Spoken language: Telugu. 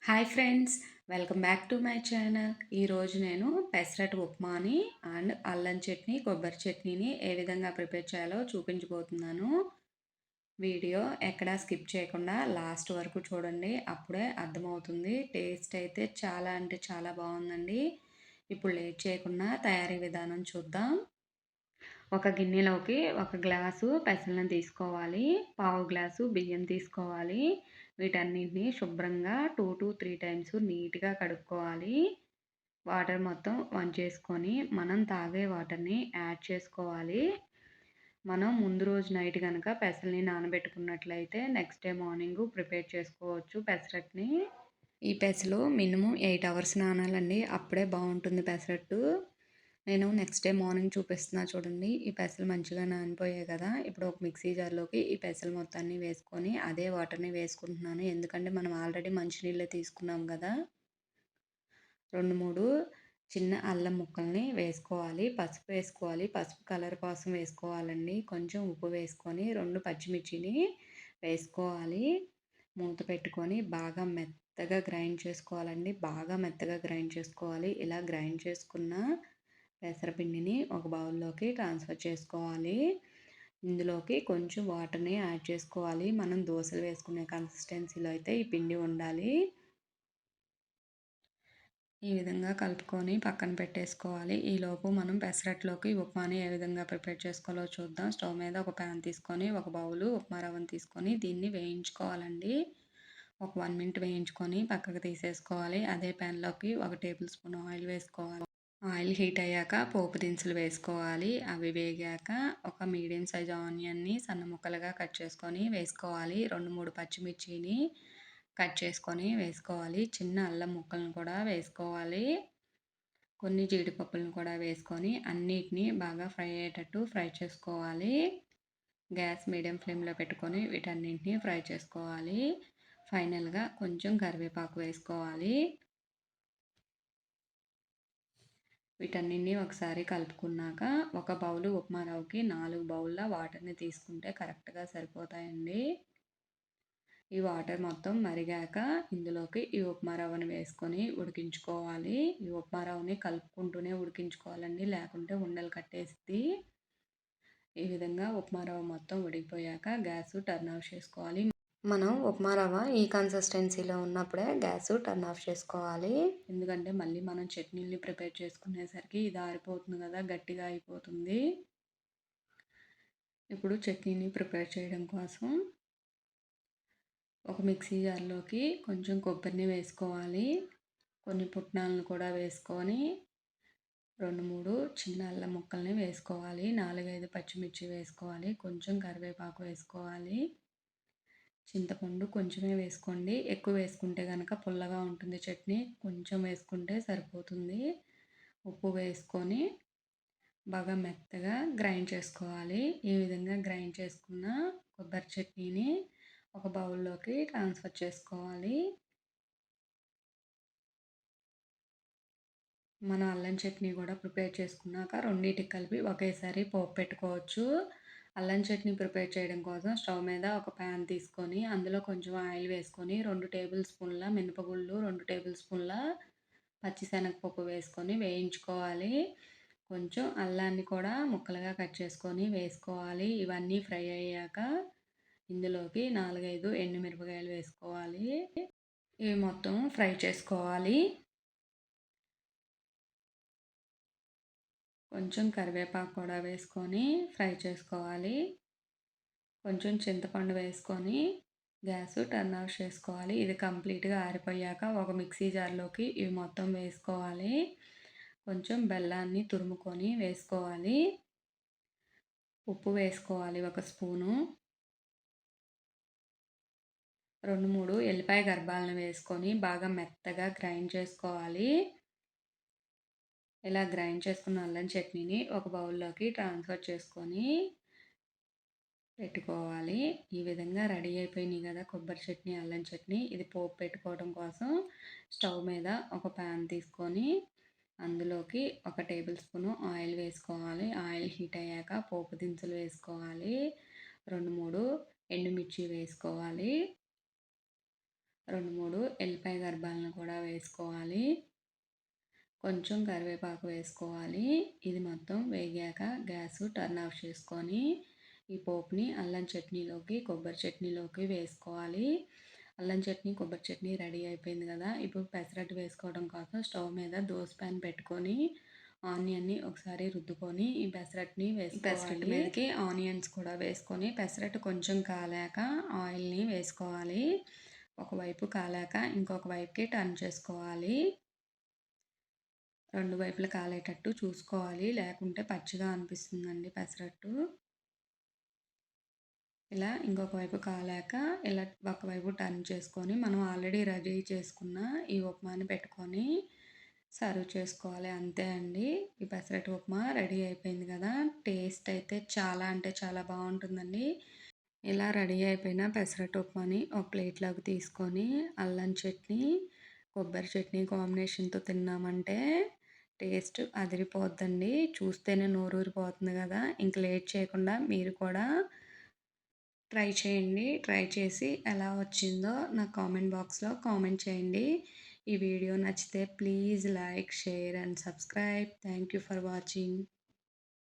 Hi friends, welcome back to my channel. ఈరోజు నేను పెసరట్టు ఉప్మాని అండ్ అల్లం చట్నీ, కొబ్బరి చట్నీని ఏ విధంగా ప్రిపేర్ చేయాలో చూపించబోతున్నాను. వీడియో ఎక్కడా స్కిప్ చేయకుండా లాస్ట్ వరకు చూడండి, అప్పుడే అర్థమవుతుంది. టేస్ట్ అయితే చాలా అంటే చాలా బాగుందండి. ఇప్పుడు లేట్ చేయకుండా తయారీ విధానం చూద్దాం. ఒక గిన్నెలోకి ఒక గ్లాసు పెసలను తీసుకోవాలి, పావు గ్లాసు బియ్యం తీసుకోవాలి. వీటన్నిటిని శుభ్రంగా 2 to 3 టైమ్స్ నీట్గా కడుక్కోవాలి. వాటర్ మొత్తం వంచేసుకొని మనం తాగే వాటర్ని యాడ్ చేసుకోవాలి. మనం ముందు రోజు నైట్ కనుక పెసల్ని నానబెట్టుకున్నట్లయితే నెక్స్ట్ డే మార్నింగ్ ప్రిపేర్ చేసుకోవచ్చు పెసరట్టుని. ఈ పెసలు మినిమం 8 అవర్స్ నానాలండి, అప్పుడే బాగుంటుంది పెసరట్టు. నేను నెక్స్ట్ డే మార్నింగ్ చూపిస్తున్నా చూడండి. ఈ పెసలు మంచిగా నానిపోయాయి కదా. ఇప్పుడు ఒక మిక్సీ జార్లోకి ఈ పెసలు మొత్తాన్ని వేసుకొని అదే వాటర్ని వేసుకుంటున్నాను, ఎందుకంటే మనం ఆల్రెడీ మంచినీళ్ళే తీసుకున్నాం కదా. 2-3 చిన్న అల్లం ముక్కల్ని వేసుకోవాలి, పసుపు వేసుకోవాలి, పసుపు కలర్ కోసం వేసుకోవాలండి. కొంచెం ఉప్పు వేసుకొని 2 పచ్చిమిర్చిని వేసుకోవాలి. మూత పెట్టుకొని బాగా మెత్తగా గ్రైండ్ చేసుకోవాలండి, బాగా మెత్తగా గ్రైండ్ చేసుకోవాలి. ఇలా గ్రైండ్ చేసుకున్న పెసరపిండిని ఒక బౌల్లోకి ట్రాన్స్ఫర్ చేసుకోవాలి. ఇందులోకి కొంచెం వాటర్ని యాడ్ చేసుకోవాలి. మనం దోశలు వేసుకునే కన్సిస్టెన్సీలో అయితే ఈ పిండి ఉండాలి. ఈ విధంగా కలుపుకొని పక్కన పెట్టేసుకోవాలి. ఈలోపు మనం పెసరట్లోకి ఉప్మాని ఏ విధంగా ప్రిపేర్ చేసుకోవాలో చూద్దాం. స్టవ్ మీద ఒక ప్యాన్ తీసుకొని ఒక బౌలు ఉప్మా రవ్వను తీసుకొని దీన్ని వేయించుకోవాలండి. ఒక 1 మినిట్ వేయించుకొని పక్కకు తీసేసుకోవాలి. అదే ప్యాన్లోకి 1 టేబుల్ స్పూన్ ఆయిల్ వేసుకోవాలి. ఆయిల్ హీట్ అయ్యాక పోపు దినుసులు వేసుకోవాలి. అవి వేగాక ఒక మీడియం సైజ్ ఆనియన్ని సన్న ముక్కలుగా కట్ చేసుకొని వేసుకోవాలి. 2-3 పచ్చిమిర్చిని కట్ చేసుకొని వేసుకోవాలి. చిన్న అల్లం ముక్కలను కూడా వేసుకోవాలి. కొన్ని జీడిపప్పులను కూడా వేసుకొని అన్నిటినీ బాగా ఫ్రై అయ్యేటట్టు ఫ్రై చేసుకోవాలి. గ్యాస్ మీడియం ఫ్లేమ్లో పెట్టుకొని వీటన్నింటినీ ఫ్రై చేసుకోవాలి. ఫైనల్గా కొంచెం కరివేపాకు వేసుకోవాలి. వీటన్నిటిని ఒకసారి కలుపుకున్నాక ఒక బౌలు ఉప్మా రవ్వకి 4 బౌల్ల వాటర్ని తీసుకుంటే కరెక్ట్గా సరిపోతాయండి. ఈ వాటర్ మొత్తం మరిగాక ఇందులోకి ఈ ఉప్మా రవ్వను వేసుకొని ఉడికించుకోవాలి. ఈ ఉప్మా రవ్వని కలుపుకుంటూనే ఉడికించుకోవాలండి, లేకుంటే ఉండలు కట్టేస్తుంది. ఈ విధంగా ఉప్మా రవ్వ మొత్తం ఉడికిపోయాక గ్యాస్ టర్న్ ఆఫ్ చేసుకోవాలి. మనం ఉప్మా రవ్వ ఈ కన్సిస్టెన్సీలో ఉన్నప్పుడే గ్యాస్ టర్న్ ఆఫ్ చేసుకోవాలి, ఎందుకంటే మళ్ళీ మనం చట్నీని ప్రిపేర్ చేసుకునేసరికి ఇది ఆరిపోతుంది కదా, గట్టిగా అయిపోతుంది. ఇప్పుడు చట్నీని ప్రిపేర్ చేయడం కోసం ఒక మిక్సీ జార్లోకి కొంచెం కొబ్బరిని వేసుకోవాలి. కొన్ని పుట్నాలను కూడా వేసుకొని 2-3 చిన్న అల్లం ముక్కల్ని వేసుకోవాలి. 4-5 పచ్చిమిర్చి వేసుకోవాలి. కొంచెం కరివేపాకు వేసుకోవాలి. చింతపండు కొంచెమే వేసుకోండి, ఎక్కువ వేసుకుంటే కనుక పుల్లగా ఉంటుంది చట్నీ, కొంచెం వేసుకుంటే సరిపోతుంది. ఉప్పు వేసుకొని బాగా మెత్తగా గ్రైండ్ చేసుకోవాలి. ఈ విధంగా గ్రైండ్ చేసుకున్న కొబ్బరి చట్నీని ఒక బౌల్లోకి ట్రాన్స్ఫర్ చేసుకోవాలి. మన అల్లం చట్నీ కూడా ప్రిపేర్ చేసుకున్నాక రెండింటికి కలిపి ఒకేసారి పోపు పెట్టుకోవచ్చు. అల్లం చట్నీ ప్రిపేర్ చేయడం కోసం స్టవ్ మీద ఒక ప్యాన్ తీసుకొని అందులో కొంచెం ఆయిల్ వేసుకొని 2 టేబుల్ స్పూన్ల మినపగుళ్ళు, 2 టేబుల్ స్పూన్ల పచ్చిశనగపప్పు వేసుకొని వేయించుకోవాలి. కొంచెం అల్లాన్ని కూడా ముక్కలుగా కట్ చేసుకొని వేసుకోవాలి. ఇవన్నీ ఫ్రై అయ్యాక ఇందులోకి 4-5 ఎండుమిరపకాయలు వేసుకోవాలి. ఇవి మొత్తం ఫ్రై చేసుకోవాలి. కొంచెం కరివేపాకు కూడా వేసుకొని ఫ్రై చేసుకోవాలి. కొంచెం చింతపండు వేసుకొని గ్యాస్ టర్న్ ఆఫ్ చేసుకోవాలి. ఇది కంప్లీట్గా ఆరిపోయాక ఒక మిక్సీ జార్లోకి ఇవి మొత్తం వేసుకోవాలి. కొంచెం బెల్లాన్ని తురుముకొని వేసుకోవాలి. ఉప్పు వేసుకోవాలి 1 స్పూను. 2-3 ఎల్లిపాయ గర్భాలను వేసుకొని బాగా మెత్తగా గ్రైండ్ చేసుకోవాలి. ఇలా గ్రైండ్ చేసుకున్న అల్లం చట్నీని ఒక బౌల్లోకి ట్రాన్స్ఫర్ చేసుకొని పెట్టుకోవాలి. ఈ విధంగా రెడీ అయిపోయినాయి కదా కొబ్బరి చట్నీ, అల్లం చట్నీ. ఇది పోపు పెట్టుకోవడం కోసం స్టవ్ మీద ఒక ప్యాన్ తీసుకొని అందులోకి 1 టేబుల్ స్పూను ఆయిల్ వేసుకోవాలి. ఆయిల్ హీట్ అయ్యాక పోపు దినుసులు వేసుకోవాలి. 2-3 ఎండుమిర్చి వేసుకోవాలి. 2-3 ఎల్లిపాయ గర్భాలను వేసుకోవాలి. కొంచెం కరివేపాకు వేసుకోవాలి. ఇది మొత్తం వేగాక గ్యాసు టర్న్ ఆఫ్ చేసుకొని ఈ పోపుని అల్లం చట్నీలోకి, కొబ్బరి చట్నీలోకి వేసుకోవాలి. అల్లం చట్నీ, కొబ్బరి చట్నీ రెడీ అయిపోయింది కదా! ఇప్పుడు పెసరట్టు వేసుకోవడం కోసం స్టవ్ మీద దోస ప్యాన్ పెట్టుకొని ఆనియన్‌ని ఒకసారి రుద్దుకొని ఈ పెసరట్టుని వేసుకోవాలి. పెసరట్టు మీదకి ఆనియన్స్ కూడా వేసుకొని పెసరట్టు కొంచెం కాలాక ఆయిల్‌ని వేసుకోవాలి. ఒకవైపు కాలాక ఇంకొక వైపుకి టర్న్ చేసుకోవాలి. 2 వైపులా కాలేటట్టు చూసుకోవాలి. లేకుంటే పచ్చిగా అనిపిస్తుందండి పెసరట్టు. ఇలా ఇంకొక వైపు కాలాక ఇలా ఒకవైపు టర్న్ చేసుకొని మనం ఆల్రెడీ రెడీ చేసుకున్న ఈ ఉప్మాని పెట్టుకొని సర్వ్ చేసుకోవాలి. అంతే అండి. ఈ పెసరట్టు ఉప్మా రెడీ అయిపోయింది కదా! టేస్ట్ అయితే చాలా అంటే చాలా బాగుంటుందండి. ఇలా రెడీ అయిపోయిన పెసరట్టు ఉప్మాని ఒక ప్లేట్లోకి తీసుకొని అల్లం చట్నీ, కొబ్బరి చట్నీ కాంబినేషన్‌తో తిన్నామంటే టేస్ట్ అదిరిపోద్దండి. చూస్తేనే నోరూరిపోతుంది కదా! ఇంక లేట్ చేయకుండా మీరు కూడా ట్రై చేయండి. ట్రై చేసి ఎలా వచ్చిందో నాకు కామెంట్ బాక్స్‌లో కామెంట్ చేయండి. ఈ వీడియో నచ్చితే please like, share and subscribe. Thank you for watching.